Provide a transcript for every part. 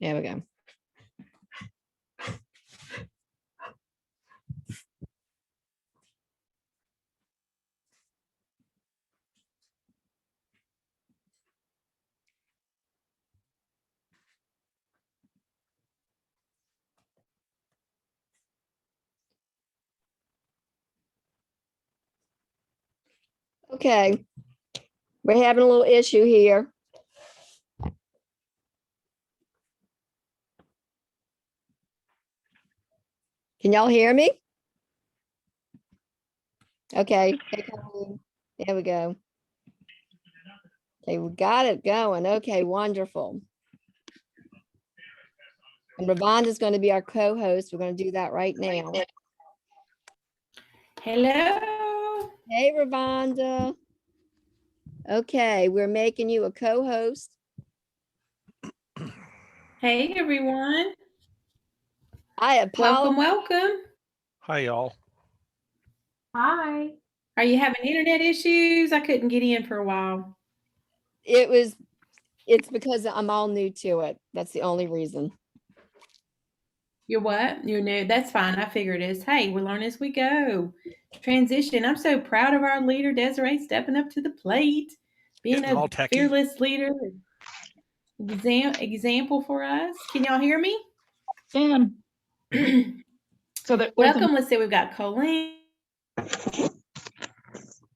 There we go. Okay, we're having a little issue here. Can y'all hear me? Okay, hey, Colleen. There we go. Okay, we got it going. Okay, wonderful. And Ravonda is going to be our co-host. We're going to do that right now. Hello. Hey, Ravonda. Okay, we're making you a co-host. Hey, everyone. I apologize. Welcome. Hi, y'all. Hi. Are you having internet issues? I couldn't get in for a while. It's because I'm all new to it. That's the only reason. You're what? You're new. That's fine. I figured it is. Hey, we learn as we go. Transition. I'm so proud of our leader, Desiree, stepping up to the plate, being Getting all a techie. fearless leader. Example for us. Can y'all hear me? Can. So Welcome. Let's see. We've got Colleen. So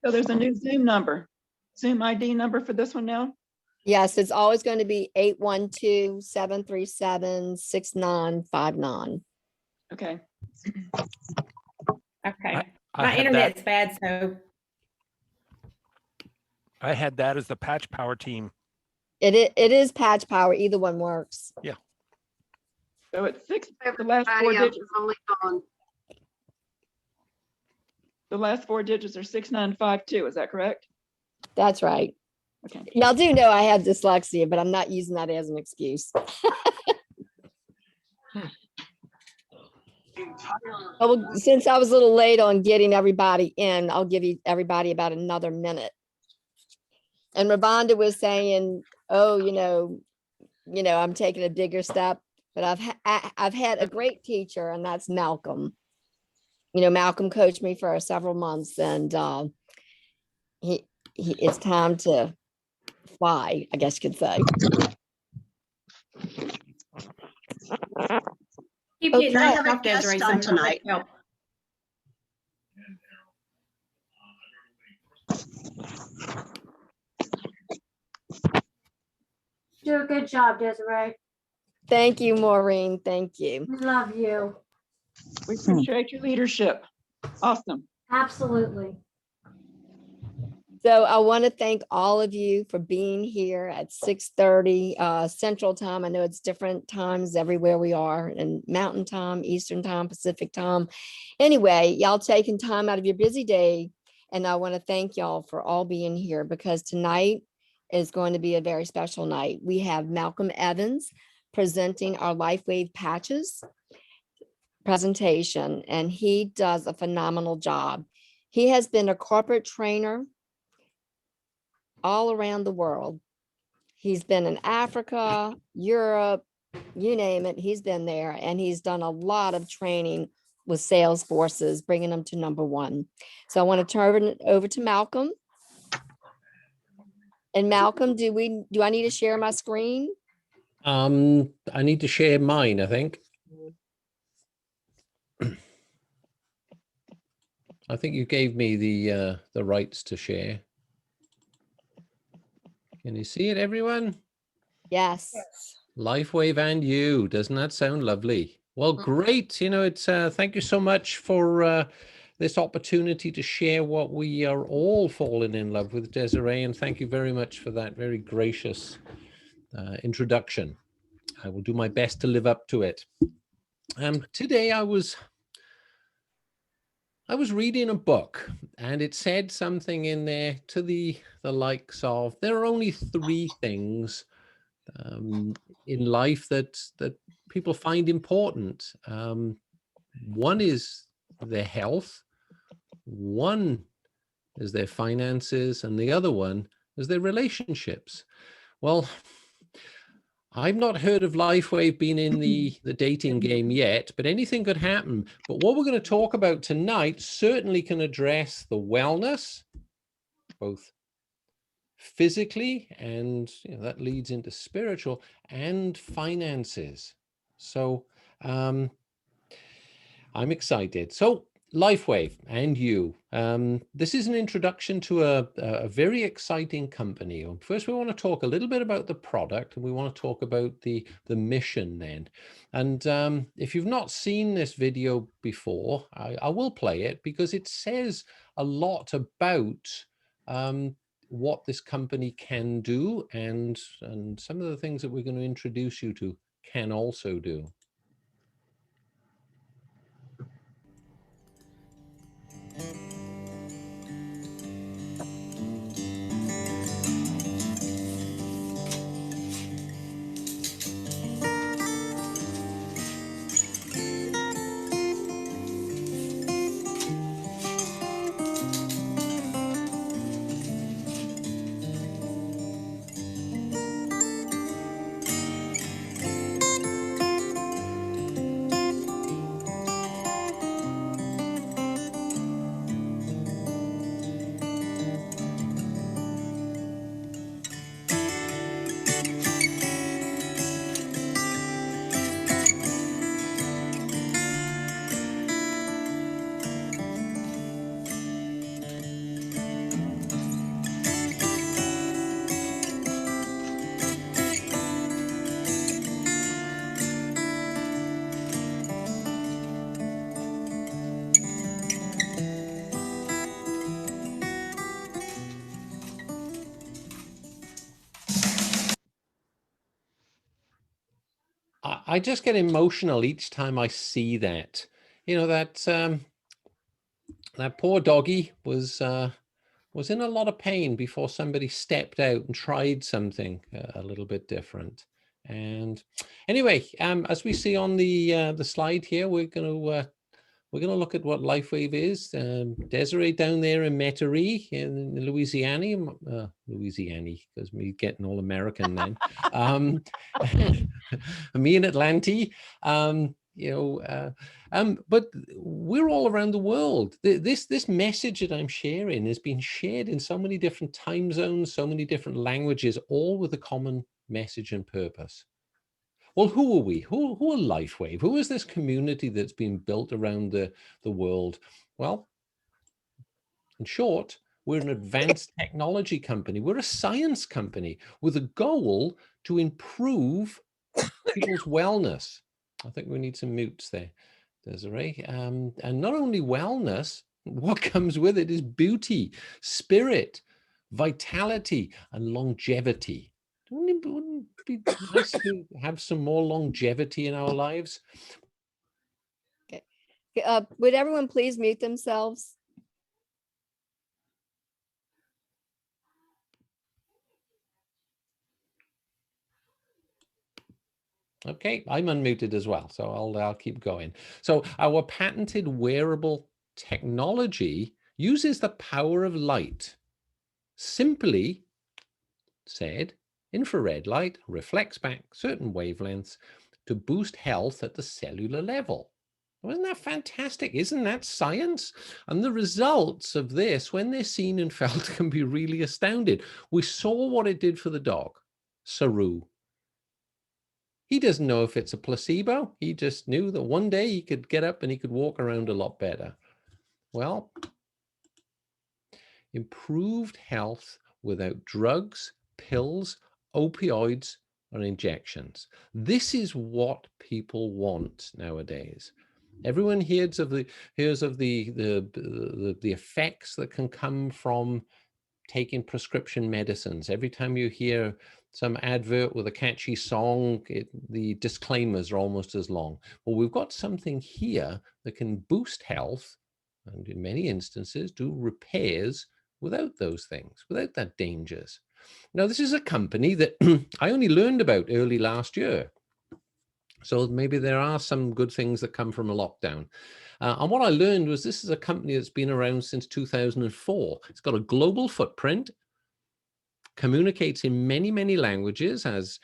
there's a new Zoom number, Zoom ID number for this one now? Yes, it's always going to be 812-737-6959. Okay. Okay. I My had internet's bad, so. I had that as the patch power team. It is patch power. Either one works. Yeah. So it's the last four digits. The last four digits are 6952. Is that correct? That's right. Okay. Y'all do know I have dyslexia, but I'm not using that as an excuse. Well, since I was a little late on getting everybody in, I'll give everybody about another minute. And Ravonda was saying, oh, I'm taking a bigger step, but I've had a great teacher, and that's Malcom. Malcom coached me for several months, and it's time to fly, I guess you could say. Keep Okay. getting I right have a off, Desiree, guest on so tonight. help. Do a good job, Desiree. Thank you, Maureen. Thank you. We love you. We appreciate your leadership. Awesome. Absolutely. So I want to thank all of you for being here at 6:30 Central Time. I know it's different times everywhere we are, and Mountain Time, Eastern Time, Pacific Time. Anyway, y'all taking time out of your busy day, and I want to thank y'all for all being here, because tonight is going to be a very special night. We have Malcolm Evans presenting our Lifewave patches presentation, and he does a phenomenal job. He has been a corporate trainer all around the world. He's been in Africa, Europe, you name it, he's been there, and he's done a lot of training with sales forces, bringing them to number one. So I want to turn it over to Malcolm. And Malcolm, do I need to share my screen? I need to share mine, I think. I think you gave me the rights to share. Can you see it, everyone? Yes. Lifewave and you. Doesn't that sound lovely? Well, great. It's thank you so much for this opportunity to share what we are all falling in love with, Desiree, and thank you very much for that very gracious introduction. I will do my best to live up to it. Today I was reading a book, and it said something in there to the likes of, there are only three things in life that people find important. One is their health, one is their finances, and the other one is their relationships. Well, I've not heard of Lifewave being in the dating game yet, but anything could happen. But what we're going to talk about tonight certainly can address the wellness, both physically and that leads into spiritual and finances. So I'm excited. So Lifewave and you, this is an introduction to a very exciting company. First, we want to talk a little bit about the product, and we want to talk about the mission then. And if you've not seen this video before, I will play it because it says a lot about what this company can do, and some of the things that we're going to introduce you to can also do. I just get emotional each time I see that. That poor doggy was in a lot of pain before somebody stepped out and tried something a little bit different. And anyway, as we see on the slide here, we're going to look at what Lifewave is. Desiree down there in Metairie in Louisiana, because me getting all American then. Me in Atlanta, but we're all around the world. This message that I'm sharing has been shared in so many different time zones, so many different languages, all with a common message and purpose. Well, who are we? Who are Lifewave? Who is this community that's been built around the world? Well, in short, we're an advanced technology company. We're a science company with a goal to improve people's wellness. I think we need some mutes there, Desiree. And not only wellness, what comes with it is beauty, spirit, vitality, and longevity. Wouldn't it be nice to have some more longevity in our lives? Okay. Would everyone please mute themselves? Okay, I'm unmuted as well, so I'll keep going. So our patented wearable technology uses the power of light. Simply said, infrared light reflects back certain wavelengths to boost health at the cellular level. Wasn't that fantastic? Isn't that science? And the results of this, when they're seen and felt, can be really astounding. We saw what it did for the dog, Saru. He doesn't know if it's a placebo. He just knew that one day he could get up and he could walk around a lot better. Well, improved health without drugs, pills, opioids, or injections. This is what people want nowadays. Everyone hears of the effects that can come from taking prescription medicines. Every time you hear some advert with a catchy song, the disclaimers are almost as long. Well, we've got something here that can boost health and in many instances do repairs without those things, without that dangers. Now, this is a company that I only learned about early last year. So maybe there are some good things that come from a lockdown. And what I learned was this is a company that's been around since 2004. It's got a global footprint, communicates in many, many languages, as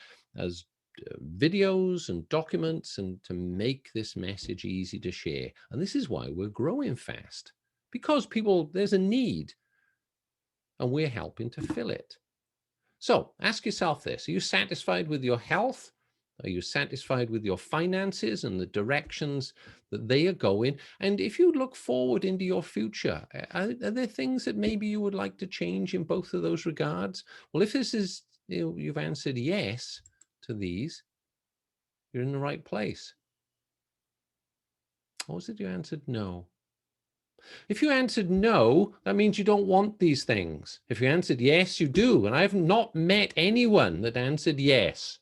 videos and documents and to make this message easy to share. And this is why we're growing fast, because there's a need and we're helping to fill it. So ask yourself this: are you satisfied with your health? Are you satisfied with your finances and the directions that they are going? And if you look forward into your future, are there things that maybe you would like to change in both of those regards? Well, if this is, you've answered yes to these, you're in the right place. Or was it you answered no? If you answered no, that means you don't want these things. If you answered yes, you do. And I've not met anyone that answered yes.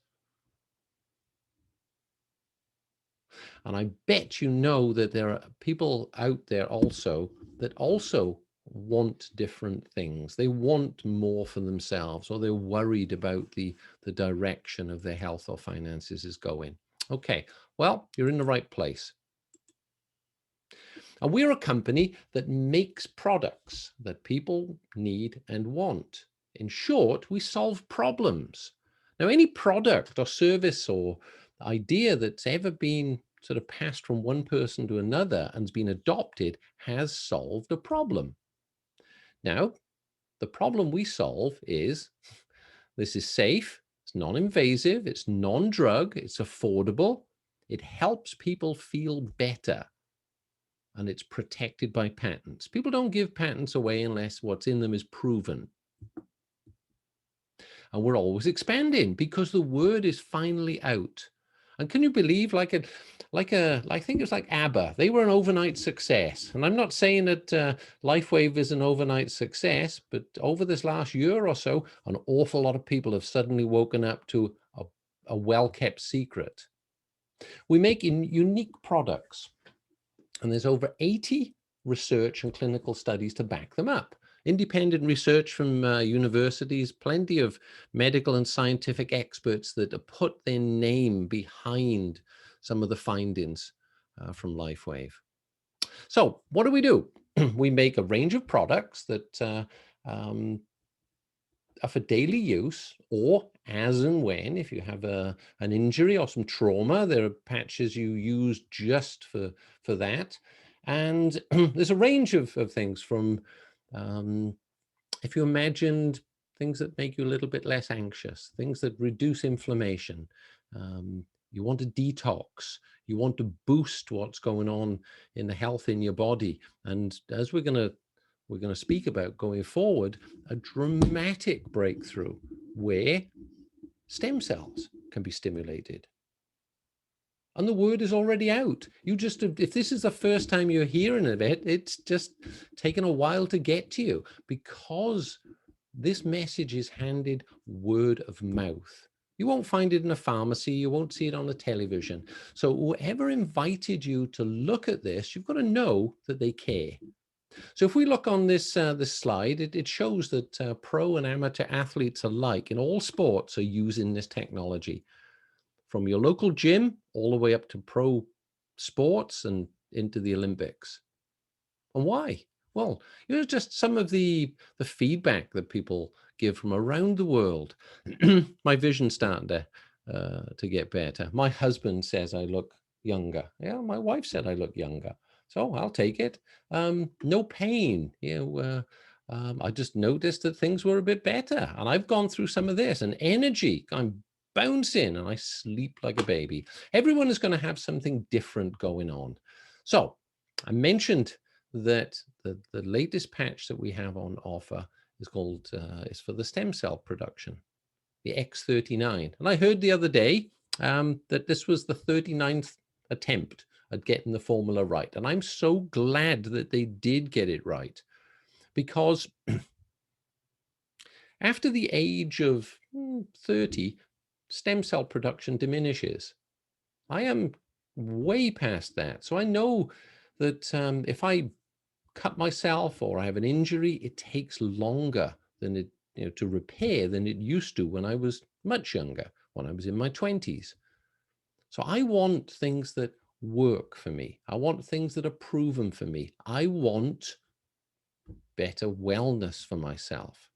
And I bet you know that there are people out there also that also want different things. They want more for themselves, or they're worried about the direction of their health or finances is going. Okay, well, you're in the right place. And we're a company that makes products that people need and want. In short, we solve problems. Now, any product or service or idea that's ever been sort of passed from one person to another and's been adopted has solved a problem. Now, the problem we solve is this is safe, it's non-invasive, it's non-drug, it's affordable, it helps people feel better, and it's protected by patents. People don't give patents away unless what's in them is proven. And we're always expanding because the word is finally out. And can you believe, I think it was like ABBA, they were an overnight success. And I'm not saying that Lifewave is an overnight success, but over this last year or so, an awful lot of people have suddenly woken up to a well-kept secret. We make unique products, and there's over 80 research and clinical studies to back them up. Independent research from universities, plenty of medical and scientific experts that have put their name behind some of the findings from Lifewave. So what do? We make a range of products that are for daily use, or as and when, if you have an injury or some trauma, there are patches you use just for that. And there's a range of things from, if you imagined things that make you a little bit less anxious, things that reduce inflammation, you want to detox, you want to boost what's going on in the health in your body. And as we're going to speak about going forward, a dramatic breakthrough where stem cells can be stimulated. And the word is already out. If this is the first time you're hearing of it, it's just taken a while to get to you because this message is handed word of mouth. You won't find it in a pharmacy. You won't see it on the television. So whoever invited you to look at this, you've got to know that they care. So if we look on this slide, it shows that pro and amateur athletes alike in all sports are using this technology. From your local gym all the way up to pro sports and into the Olympics. And why? Well, just some of the feedback that people give from around the world. My vision's starting to get better. My husband says I look younger. Yeah, my wife said I look younger. So I'll take it. No pain. I just noticed that things were a bit better. And I've gone through some of this, and energy. I'm bouncing and I sleep like a baby. Everyone is going to have something different going on. So I mentioned that the latest patch that we have on offer is called, is for the stem cell production, the X39. And I heard the other day that this was the 39th attempt at getting the formula right. And I'm so glad that they did get it right, because after the age of 30, stem cell production diminishes. I am way past that. So I know that if I cut myself or I have an injury, it takes longer than it, to repair than it used to when I was much younger, when I was in my 20s. So I want things that work for me. I want things that are proven for me. I want better wellness for myself.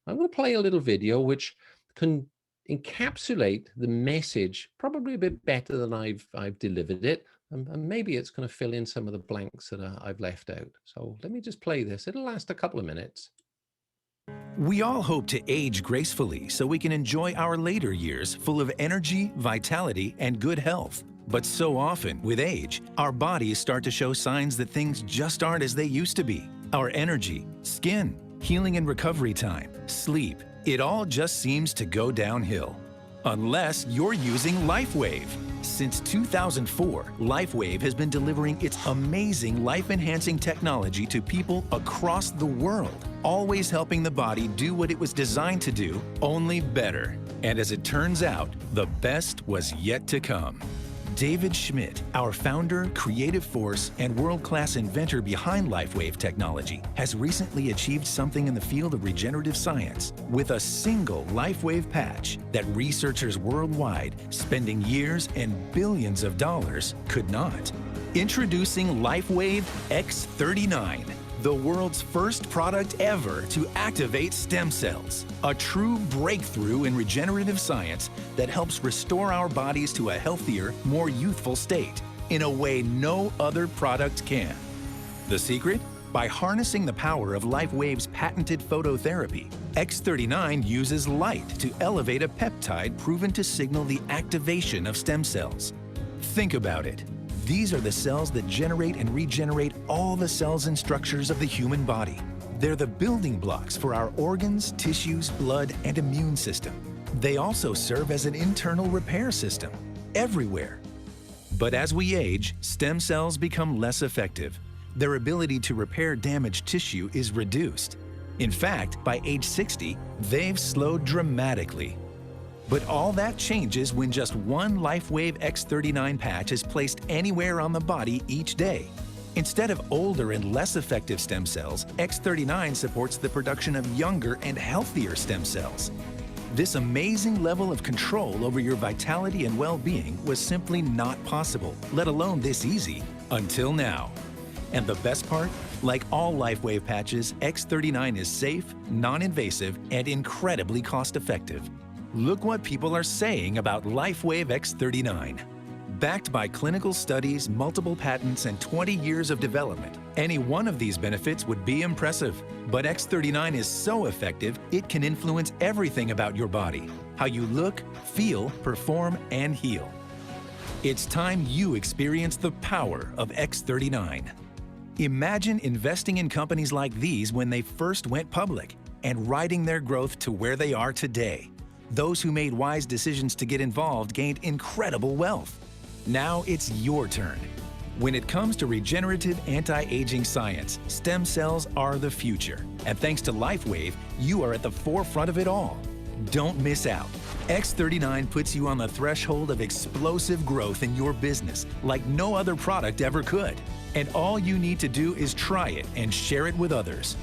I'm going to play a little video which can encapsulate the message probably a bit better than I've delivered it. And maybe it's going to fill in some of the blanks that I've left out. So let me just play this. It'll last a couple of minutes. We all hope to age gracefully so we can enjoy our later years full of energy, vitality, and good health. But so often, with age, our bodies start to show signs that things just aren't as they used to be. Our energy, skin, healing and recovery time, sleep, it all just seems to go downhill. Unless you're using Lifewave. Since 2004, Lifewave has been delivering its amazing life-enhancing technology to people across the world, always helping the body do what it was designed to do, only better. And as it turns out, the best was yet to come. David Schmidt, our founder, creative force, and world-class inventor behind Lifewave technology, has recently achieved something in the field of regenerative science with a single Lifewave patch that researchers worldwide, spending years and billions of dollars, could not. Introducing Lifewave X39, the world's first product ever to activate stem cells. A true breakthrough in regenerative science that helps restore our bodies to a healthier, more youthful state in a way no other product can. The secret? By harnessing the power of Lifewave's patented phototherapy, X39 uses light to elevate a peptide proven to signal the activation of stem cells. Think about it. These are the cells that generate and regenerate all the cells and structures of the human body. They're the building blocks for our organs, tissues, blood, and immune system. They also serve as an internal repair system everywhere. But as we age, stem cells become less effective. Their ability to repair damaged tissue is reduced. In fact, by age 60, they've slowed dramatically. But all that changes when just one Lifewave X39 patch is placed anywhere on the body each day. Instead of older and less effective stem cells, X39 supports the production of younger and healthier stem cells. This amazing level of control over your vitality and well-being was simply not possible, let alone this easy, until now. And the best part? Like all Lifewave patches, X39 is safe, non-invasive, and incredibly cost-effective. Look what people are saying about Lifewave X39. Backed by clinical studies, multiple patents, and 20 years of development, any one of these benefits would be impressive. But X39 is so effective, it can influence everything about your body, how you look, feel, perform, and heal. It's time you experience the power of X39. Imagine investing in companies like these when they first went public and riding their growth to where they are today. Those who made wise decisions to get involved gained incredible wealth. Now it's your turn. When it comes to regenerative anti-aging science, stem cells are the future. And thanks to Lifewave, you are at the forefront of it all. Don't miss out. X39 puts you on the threshold of explosive growth in your business like no other product ever could. And all you need to do is try it and share it with others.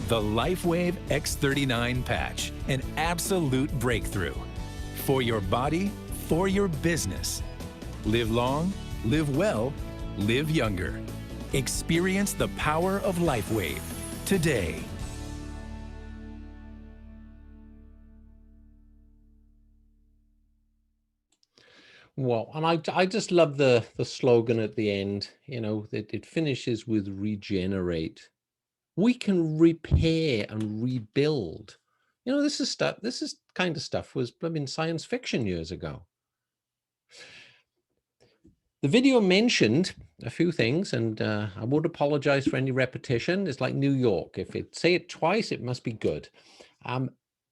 The Lifewave X39 patch, an absolute breakthrough. For your body, for your business. Live long, live well, live younger. Experience the power of Lifewave today. Well, and I just love the slogan at the end, you know, that it finishes with regenerate. We can repair and rebuild. You know, this is kind of stuff was in science fiction years ago. The video mentioned a few things, and I would apologize for any repetition. It's like New York. If it say it twice, it must be good.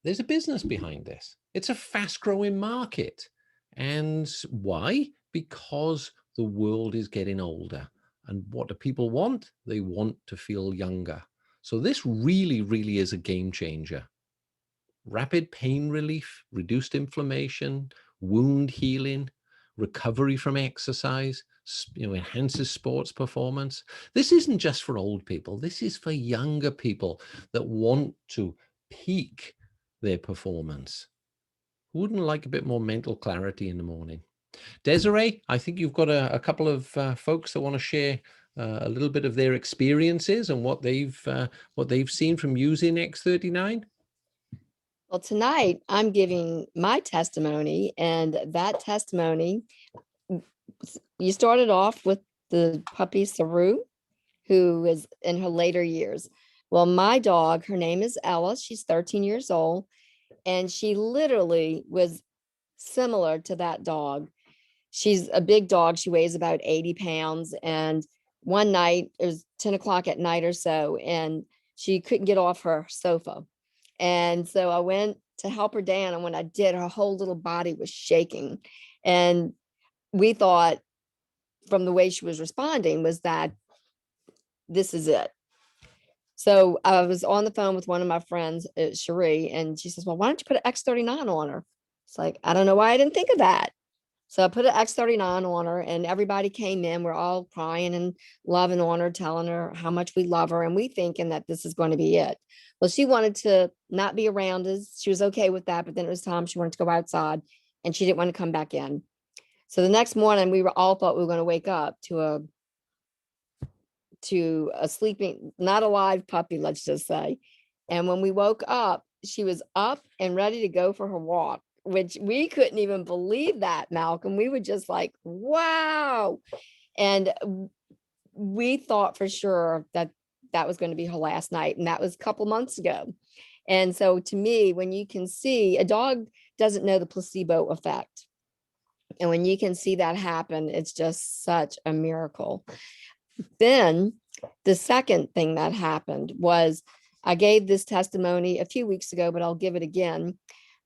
There's a business behind this. It's a fast-growing market. And why? Because the world is getting older. And what do people want? They want to feel younger. So this really, really is a game changer. Rapid pain relief, reduced inflammation, wound healing, recovery from exercise, you know, enhances sports performance. This isn't just for old people. This is for younger people that want to peak their performance. Who wouldn't like a bit more mental clarity in the morning? Desiree, I think you've got a couple of folks that want to share a little bit of their experiences and what they've seen from using X39. Well, tonight I'm giving my testimony, and that testimony, you started off with the puppy Saru, who is in her later years. Well, my dog, her name is Ella. She's 13 years old, and she literally was similar to that dog. She's a big dog. She weighs about 80 pounds. And one night, it was 10 o'clock at night or so, and she couldn't get off her sofa. And so I went to help her down. And when I did, her whole little body was shaking. And we thought, from the way she was responding, was that this is it. So I was on the phone with one of my friends, Cherie, and she says, well, why don't you put an X39 on her? It's like, I don't know why I didn't think of that. So I put an X39 on her, and everybody came in. We're all crying and loving on her, telling her how much we love her. And we thinking that this is going to be it. Well, she wanted to not be around us. She was okay with that. But then it was time she wanted to go outside, and she didn't want to come back in. So the next morning, we were all thought we were going to wake up to a sleeping, not a live puppy, let's just say. And when we woke up, she was up and ready to go for her walk, which we couldn't even believe that, Malcolm. We were just like, wow. And we thought for sure that that was going to be her last night. And that was a couple months ago. And so to me, when you can see, a dog doesn't know the placebo effect. And when you can see that happen, it's just such a miracle. Then the second thing that happened was, I gave this testimony a few weeks ago, but I'll give it again.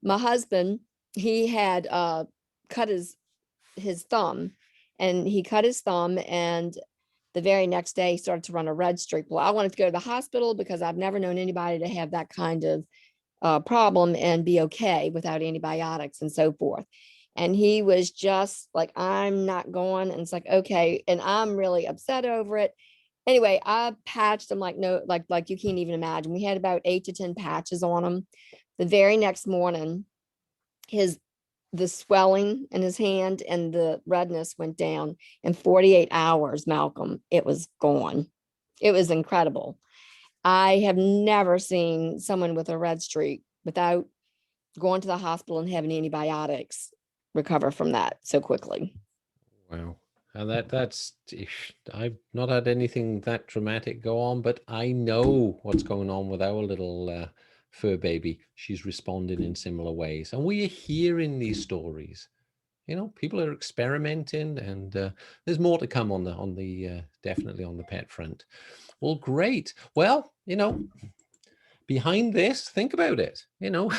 My husband, he had cut his thumb, and he cut his thumb, and the very next day he started to run a red streak. Well, I wanted to go to the hospital because I've never known anybody to have that kind of problem and be okay without antibiotics and so forth. And he was just like, I'm not going. And it's like, okay. And I'm really upset over it. Anyway, I patched him like you can't even imagine. We had about 8 to 10 patches on him. The very next morning, the swelling in his hand and the redness went down in 48 hours, Malcolm. It was gone. It was incredible. I have never seen someone with a red streak without going to the hospital and having antibiotics recover from that so quickly. Wow. And that's, I've not had anything that dramatic go on, but I know what's going on with our little fur baby. She's responding in similar ways. And we are hearing these stories. You know, people are experimenting, and there's more to come on the definitely on the pet front. Well, great. Well, you know, behind this, think about it, you know,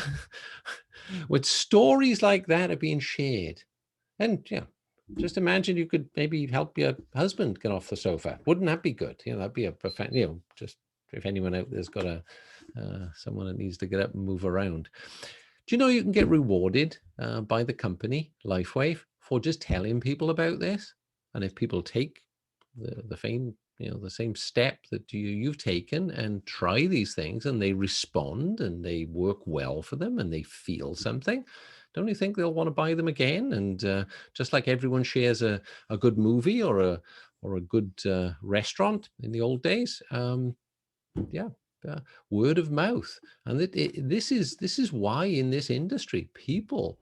with stories like that are being shared. And yeah, just imagine you could maybe help your husband get off the sofa. Wouldn't that be good? You know, that'd be a perfect, you know, just if anyone out there's got someone that needs to get up and move around. Do you know you can get rewarded by the company Lifewave for just telling people about this? And if people take the same step that you've taken and try these things, and they respond and they work well for them and they feel something, don't you think they'll want to buy them again? And just like everyone shares a good movie or a good restaurant in the old days, word of mouth. And this is why in this industry people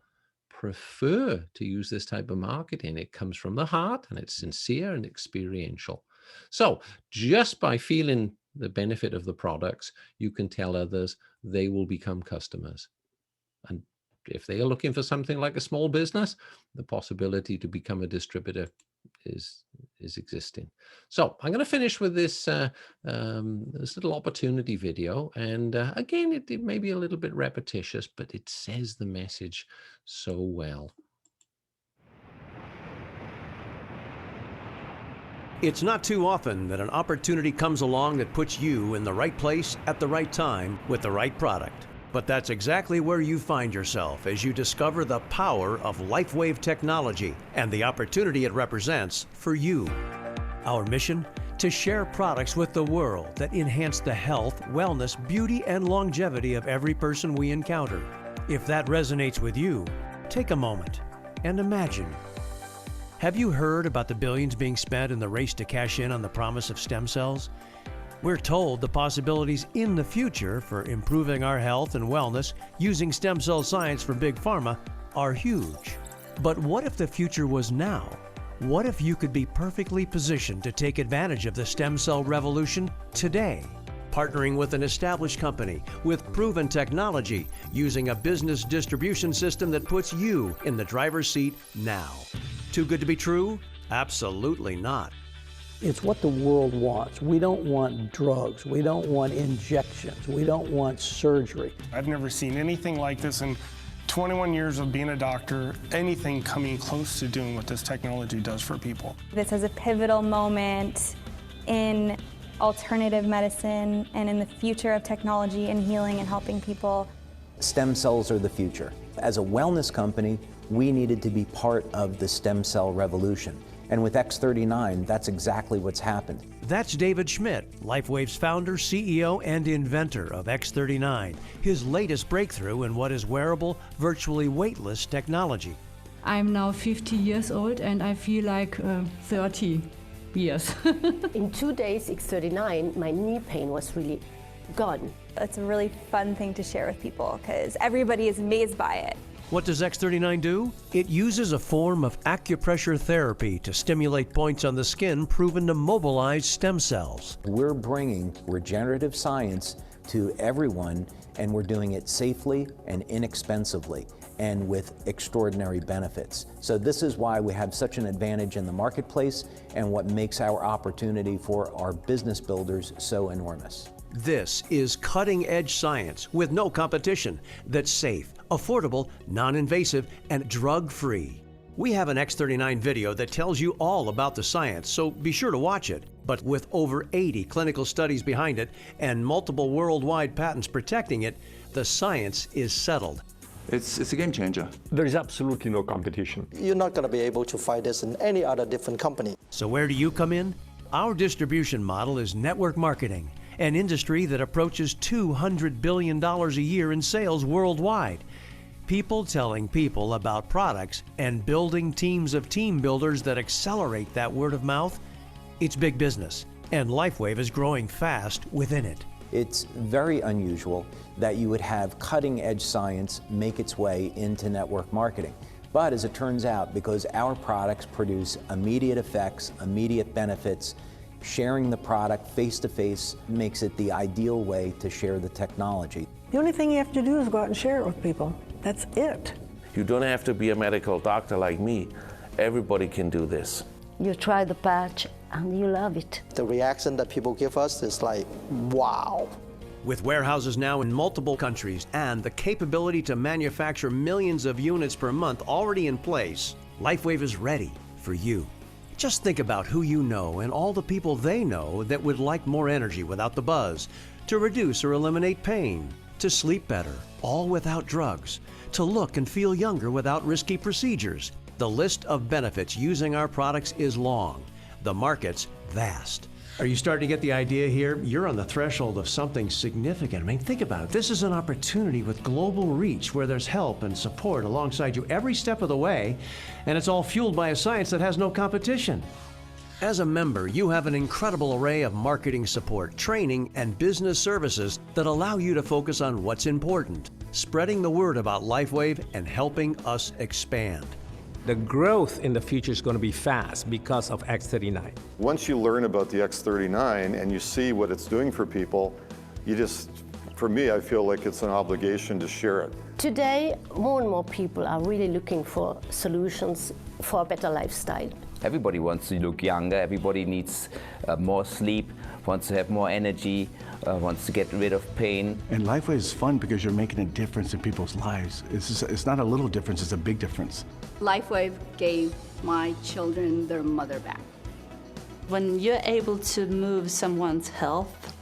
prefer to use this type of marketing. It comes from the heart, and it's sincere and experiential. So just by feeling the benefit of the products, you can tell others, they will become customers. And if they are looking for something like a small business, the possibility to become a distributor is existing. So I'm going to finish with this this little opportunity video. And again, it may be a little bit repetitious, but it says the message so well. It's not too often that an opportunity comes along that puts you in the right place at the right time with the right product. But that's exactly where you find yourself as you discover the power of Lifewave technology and the opportunity it represents for you. Our mission? To share products with the world that enhance the health, wellness, beauty, and longevity of every person we encounter. If that resonates with you, take a moment and imagine. Have you heard about the billions being spent in the race to cash in on the promise of stem cells? We're told the possibilities in the future for improving our health and wellness using stem cell science for big pharma are huge. But what if the future was now? What if you could be perfectly positioned to take advantage of the stem cell revolution today? Partnering with an established company with proven technology, using a business distribution system that puts you in the driver's seat now. Too good to be true? Absolutely not. It's what the world wants. We don't want drugs. We don't want injections. We don't want surgery. I've never seen anything like this in 21 years of being a doctor, anything coming close to doing what this technology does for people. This is a pivotal moment in alternative medicine and in the future of technology and healing and helping people. Stem cells are the future. As a wellness company, we needed to be part of the stem cell revolution. And with X39, that's exactly what's happened. That's David Schmidt, Lifewave's founder, CEO, and inventor of X39, his latest breakthrough in what is wearable, virtually weightless technology. I'm now 50 years old and I feel like 30 years. In 2 days, X39, my knee pain was really gone. It's a really fun thing to share with people because everybody is amazed by it. What does X39 do? It uses a form of acupressure therapy to stimulate points on the skin proven to mobilize stem cells. We're bringing regenerative science to everyone, and we're doing it safely and inexpensively and with extraordinary benefits. So this is why we have such an advantage in the marketplace and what makes our opportunity for our business builders so enormous. This is cutting-edge science with no competition that's safe, affordable, non-invasive, and drug-free. We have an X39 video that tells you all about the science, so be sure to watch it. But with over 80 clinical studies behind it and multiple worldwide patents protecting it, the science is settled. It's a game changer. There is absolutely no competition. You're not going to be able to find this in any other different company. So where do you come in? Our distribution model is network marketing, an industry that approaches $200 billion a year in sales worldwide. People telling people about products and building teams of team builders that accelerate that word of mouth. It's big business, and Lifewave is growing fast within it. It's very unusual that you would have cutting-edge science make its way into network marketing. But as it turns out, because our products produce immediate effects, immediate benefits, sharing the product face-to-face makes it the ideal way to share the technology. The only thing you have to do is go out and share it with people. That's it. You don't have to be a medical doctor like me. Everybody can do this. You try the patch and you love it. The reaction that people give us is like, wow. With warehouses now in multiple countries and the capability to manufacture millions of units per month already in place, Lifewave is ready for you. Just think about who you know and all the people they know that would like more energy without the buzz, to reduce or eliminate pain, to sleep better, all without drugs, to look and feel younger without risky procedures. The list of benefits using our products is long. The market's vast. Are you starting to get the idea here? You're on the threshold of something significant. I mean, think about it. This is an opportunity with global reach where there's help and support alongside you every step of the way, and it's all fueled by a science that has no competition. As a member, you have an incredible array of marketing support, training, and business services that allow you to focus on what's important, spreading the word about Lifewave and helping us expand. The growth in the future is going to be fast because of X39. Once you learn about the X39 and you see what it's doing for people, for me, I feel like it's an obligation to share it. Today, more and more people are really looking for solutions for a better lifestyle. Everybody wants to look younger, everybody needs more sleep, wants to have more energy, wants to get rid of pain. And Lifewave is fun because you're making a difference in people's lives. It's not a little difference, it's a big difference. Lifewave gave my children their mother back. When you're able to move someone's health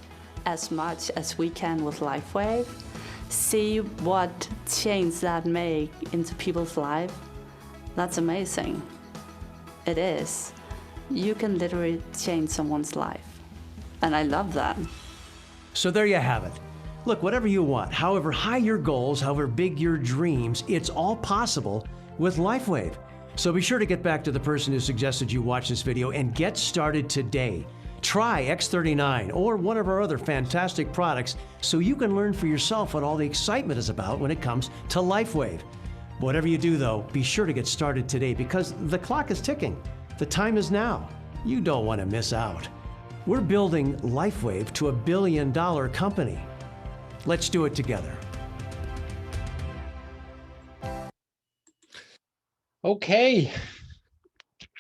as much as we can with Lifewave, see what change that make into people's life, that's amazing. It is. You can literally change someone's life. And I love that. So there you have it. Look, whatever you want, however high your goals, however big your dreams, it's all possible with Lifewave. So be sure to get back to the person who suggested you watch this video and get started today. Try X39 or one of our other fantastic products so you can learn for yourself what all the excitement is about when it comes to Lifewave. Whatever you do though, be sure to get started today because the clock is ticking. The time is now. You don't want to miss out. We're building Lifewave to $1 billion company. Let's do it together. Okay.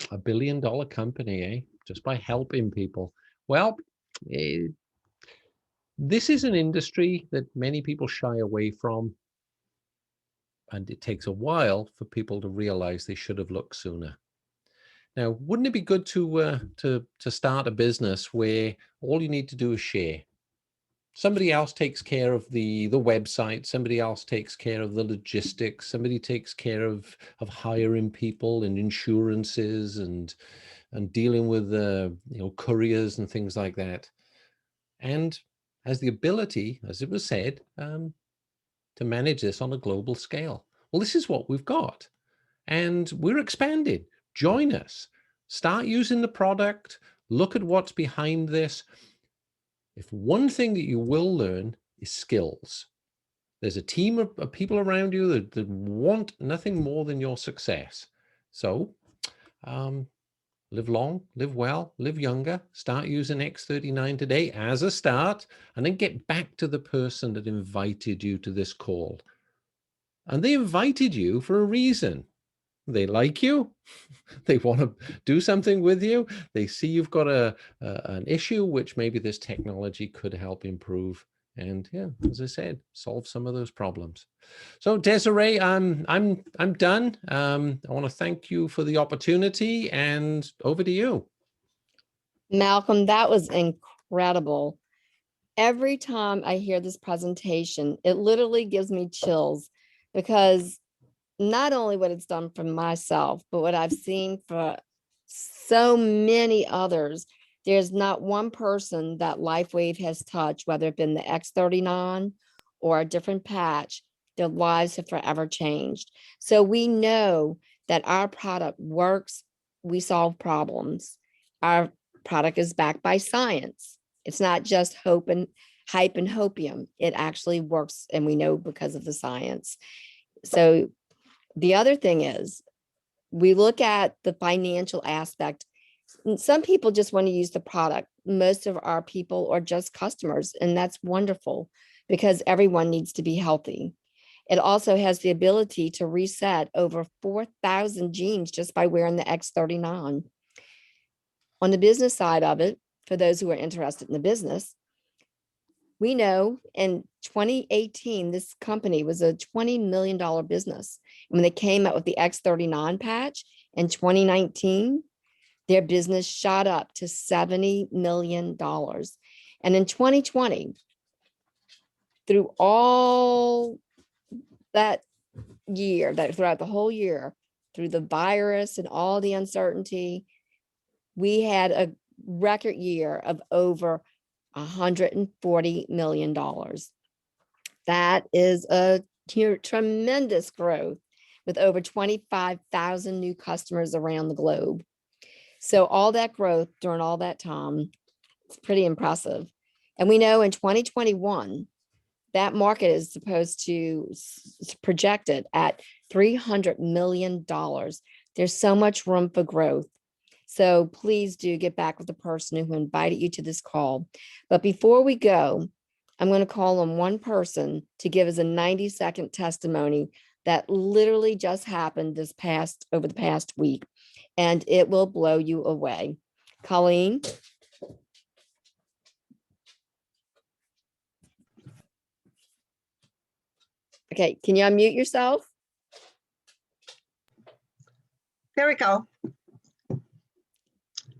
$1 billion company, eh? Just by helping people. Well, this is an industry that many people shy away from. And it takes a while for people to realize they should have looked sooner. Now, wouldn't it be good to start a business where all you need to do is share? Somebody else takes care of the website, somebody else takes care of the logistics, somebody takes care of hiring people and insurances and dealing with couriers and things like that. And has the ability, as it was said, to manage this on a global scale. Well, this is what we've got. And we're expanding. Join us. Start using the product. Look at what's behind this. If one thing that you will learn is skills, there's a team of people around you that want nothing more than your success. So live long, live well, live younger, start using X39 today as a start, and then get back to the person that invited you to this call. And they invited you for a reason. They like you. They want to do something with you. They see you've got an issue which maybe this technology could help improve. And yeah, as I said, solve some of those problems. So Desiree, I'm done. I want to thank you for the opportunity, and over to you. Malcolm, that was incredible. Every time I hear this presentation, it literally gives me chills, because not only what it's done for myself, but what I've seen for so many others. There's not one person that Lifewave has touched, whether it been the X39 or a different patch, their lives have forever changed. So we know that our product works. We solve problems. Our product is backed by science. It's not just hype and hopium. It actually works, and we know because of the science. So the other thing is, we look at the financial aspect. Some people just want to use the product. Most of our people are just customers, and that's wonderful because everyone needs to be healthy. It also has the ability to reset over 4,000 genes just by wearing the X39. On the business side of it, for those who are interested in the business, we know in 2018, this company was a $20 million business. When they came out with the X39 patch in 2019, their business shot up to $70 million. And in 2020, through all that year, throughout the whole year, through the virus and all the uncertainty, we had a record year of over $140 million. That is a tremendous growth, with over 25,000 new customers around the globe. So all that growth during all that time, it's pretty impressive. And we know in 2021, that market is supposed to projected at $300 million. There's so much room for growth. So please do get back with the person who invited you to this call. But before we go, I'm going to call on one person to give us a 90-second testimony that literally just happened over the past week, and it will blow you away. Colleen. Okay, can you unmute yourself? There we go.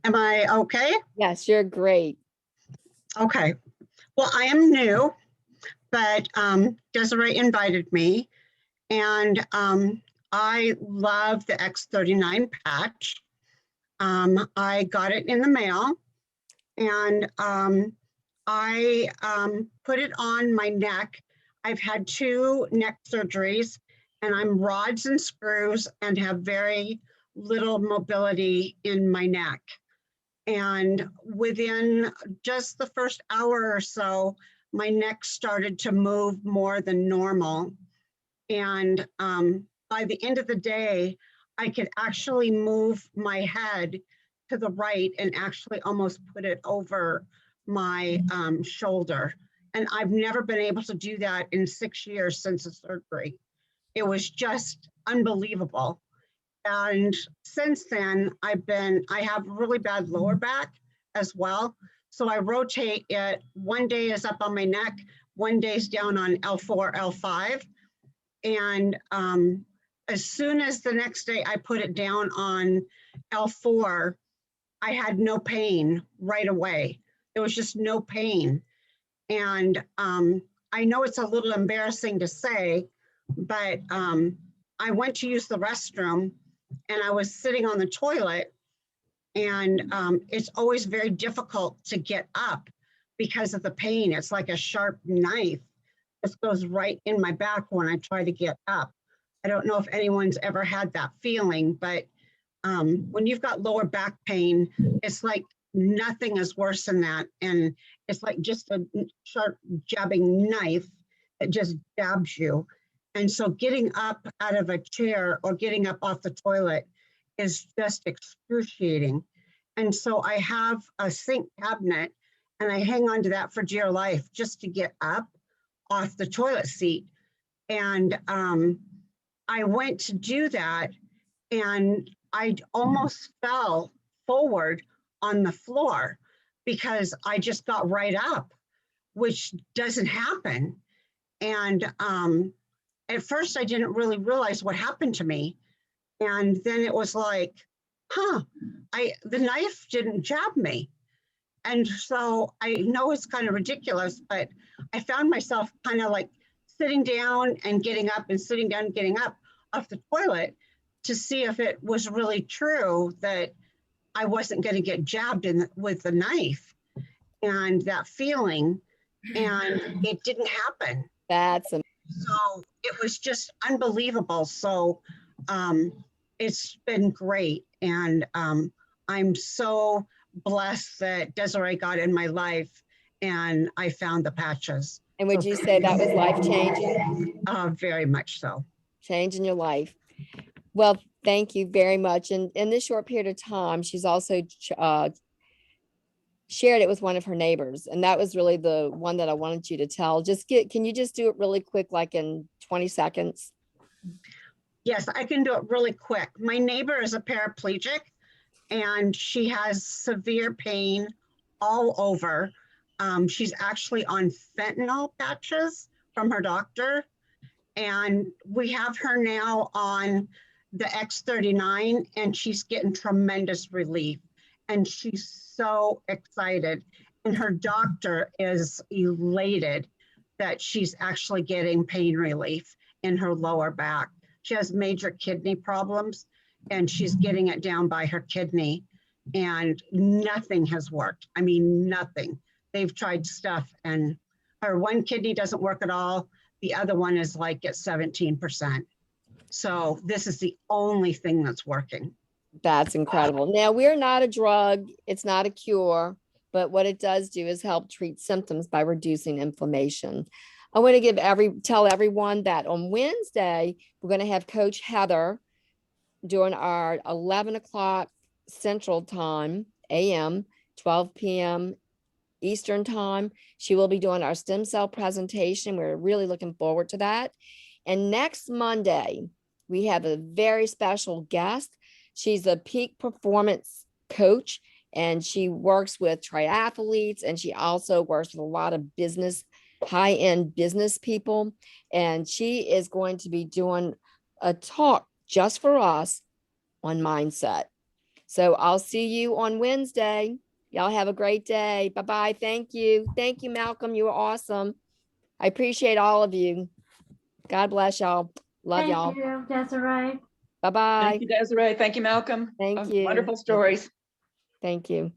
Am I okay? Yes, you're great. Okay. Well, I am new, but Desiree invited me, and I love the X39 patch. I got it in the mail, and I put it on my neck. I've had 2 neck surgeries, and I'm rods and screws and have very little mobility in my neck. And within just the first hour or so, my neck started to move more than normal. And by the end of the day, I could actually move my head to the right and actually almost put it over my shoulder. And I've never been able to do that in 6 years since the surgery. It was just unbelievable. And since then, I have really bad lower back as well. So I rotate it. One day is up on my neck, one day is down on L4, L5. And as soon as the next day I put it down on L4, I had no pain right away. There was just no pain. And I know it's a little embarrassing to say, but I went to use the restroom and I was sitting on the toilet, and it's always very difficult to get up because of the pain. It's like a sharp knife. This goes right in my back when I try to get up. I don't know if anyone's ever had that feeling, but when you've got lower back pain, it's like nothing is worse than that. And it's like just a sharp jabbing knife that just jabs you. And so getting up out of a chair or getting up off the toilet is just excruciating. And so I have a sink cabinet and I hang on to that for dear life just to get up off the toilet seat. And I went to do that and I almost fell forward on the floor because I just got right up, which doesn't happen. And at first I didn't really realize what happened to me. And then it was like, the knife didn't jab me. And so I know it's kind of ridiculous, but I found myself kind of like sitting down and getting up and sitting down and getting up off the toilet to see if it was really true that I wasn't going to get jabbed with the knife and that feeling. And it didn't happen. So it was just unbelievable. So it's been great. And I'm so blessed that Desiree got in my life and I found the patches. And would you say that was life-changing? Very much so. Changing your life. Well, thank you very much. And in this short period of time, she's also shared it with one of her neighbors. And that was really the one that I wanted you to tell. Can you just do it really quick, like in 20 seconds? Yes, I can do it really quick. My neighbor is a paraplegic and she has severe pain all over. She's actually on fentanyl patches from her doctor. And we have her now on the X39 and she's getting tremendous relief. And she's so excited. And her doctor is elated that she's actually getting pain relief in her lower back. She has major kidney problems and she's getting it down by her kidney and nothing has worked. I mean, nothing. They've tried stuff and her one kidney doesn't work at all. The other one is like at 17%. So this is the only thing that's working. That's incredible. Now, we're not a drug. It's not a cure, but what it does do is help treat symptoms by reducing inflammation. I want to tell everyone that on Wednesday, we're going to have Coach Heather during our 11 o'clock Central Time, AM, 12 p.m. Eastern Time. She will be doing our stem cell presentation. We're really looking forward to that. And next Monday, we have a very special guest. She's a peak performance coach, and she works with triathletes, and she also works with a lot of high-end business people. And she is going to be doing a talk just for us on mindset. So I'll see you on Wednesday. Y'all have a great day. Bye-bye. Thank you. Thank you, Malcolm. You were awesome. I appreciate all of you. God bless y'all. Love y'all. Thank you, Desiree. Bye-bye. Thank you, Desiree. Thank you, Malcolm. Thank you. Wonderful stories. Thank you.